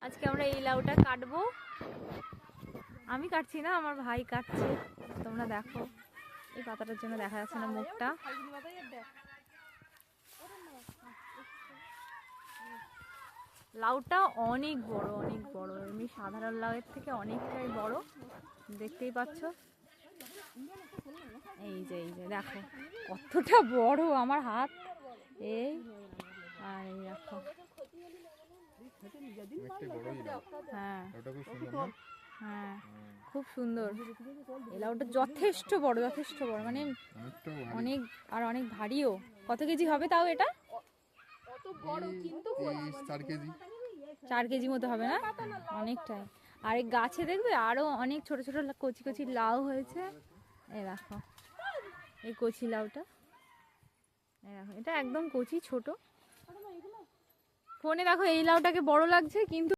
আজকে আমরা এই লাউটা কাটবো। আমি কাটছি না, আমার ভাই কাটছে। তোমরা দেখো, এই পাতাটার জন্য দেখা যাচ্ছে না মুখটা। লাউটা অনেক বড়, অনেক বড়, এমনি সাধারণ লাউয়ের থেকে অনেকটাই বড়, দেখতেই পাচ্ছ। এই যে দেখো কতটা বড়, আমার হাত এই। আর এই দেখো, হ্যাঁ হ্যাঁ খুব সুন্দর। এই লাউটা যথেষ্ট বড়, যথেষ্ট বড়, মানে অনেক, আর অনেক ভারীও। কত কেজি হবে তাও এটা? 4 কেজি মতো হবে না, অনেকটাই। আর এই গাছে দেখবে আরো অনেক ছোট ছোট কচি কচি লাউ হয়েছে। এই দেখো এই কচি লাউটা, এই দেখো এটা একদম কচি ছোট। ফোনে দেখো এই লাউটাকে বড় লাগছে, কিন্তু